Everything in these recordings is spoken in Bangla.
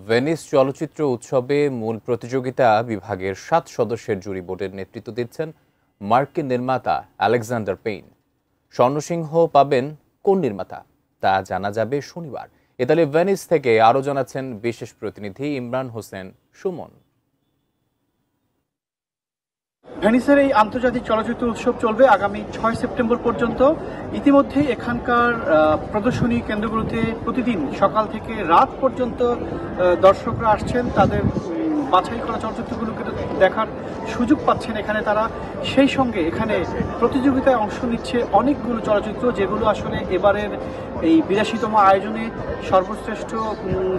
ভেনিস চলচ্চিত্র উৎসবে মূল প্রতিযোগিতা বিভাগের 7 সদস্যের জুরি বোর্ডের নেতৃত্ব দিচ্ছেন মার্কিন নির্মাতা আলেকজান্ডার পেইন। স্বর্ণসিংহ পাবেন কোন নির্মাতা তা জানা যাবে শনিবার। ইতালি ভেনিস থেকে আরও জানাচ্ছেন বিশেষ প্রতিনিধি ইমরান হোসেন সুমন। ভেনিসের এই আন্তর্জাতিক চলচ্চিত্র উৎসব চলবে আগামী 6 সেপ্টেম্বর পর্যন্ত। ইতিমধ্যে এখানকার প্রদর্শনী কেন্দ্রগুলোতে প্রতিদিন সকাল থেকে রাত পর্যন্ত দর্শকরা আসছেন, তাদের বাছাই করা চলচ্চিত্রগুলোকে দেখার সুযোগ পাচ্ছেন এখানে তারা। সেই সঙ্গে এখানে প্রতিযোগিতায় অংশ নিচ্ছে অনেকগুলো চলচ্চিত্র, যেগুলো আসলে এবারের এই 82তম আয়োজনে সর্বশ্রেষ্ঠ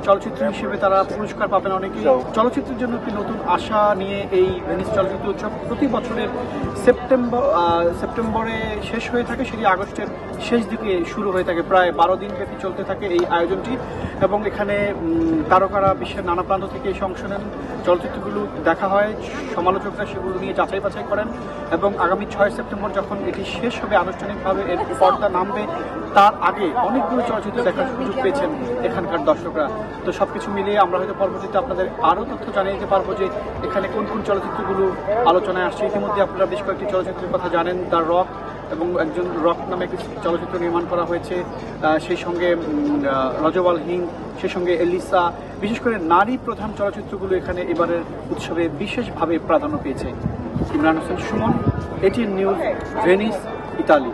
চলচ্চিত্র হিসেবে তারা পুরস্কার পাবেন অনেকেই। চলচ্চিত্রের জন্য একটি নতুন আশা নিয়ে এই ভেনিস চলচ্চিত্র উৎসব প্রতি বছরের সেপ্টেম্বরে শেষ হয়ে থাকে, সেটি আগস্টের শেষ দিকে শুরু হয়ে থাকে। প্রায় 12 দিন ব্যাপী চলতে থাকে এই আয়োজনটি এবং এখানে তারকারা বিশ্বের নানা প্রান্ত থেকে এসে অংশ নেন। চলচ্চিত্রগুলো দেখা হয়, সমালোচকরা সেগুলো নিয়ে যাচাই বাছাই করেন এবং আগামী 6 সেপ্টেম্বর যখন এটি শেষ হবে, আনুষ্ঠানিকভাবে এর পর্দা নামবে, তার আগে অনেকগুলো চলচ্চিত্র দেখার সুযোগ পেয়েছেন এখানকার দর্শকরা। তো সবকিছু মিলিয়ে আমরা হয়তো পরবর্তীতে আপনাদের আরও তথ্য জানিয়ে দিতে পারবো যে এখানে কোন কোন চলচ্চিত্রগুলো আলোচনায় আসছে। ইতিমধ্যে আপনারা বেশ কয়েকটি চলচ্চিত্রের কথা জানেন। দ্য রক এবং একজন রক নামে একটি চলচ্চিত্র নির্মাণ করা হয়েছে, সেই সঙ্গে রজওয়াল হিন্দ, সেই সঙ্গে এলিসা। বিশেষ করে নারী প্রধান চলচ্চিত্রগুলো এখানে এবারের উৎসবে বিশেষভাবে প্রাধান্য পেয়েছে। Imran Hossain Suman, ATN news, Venice, Italy.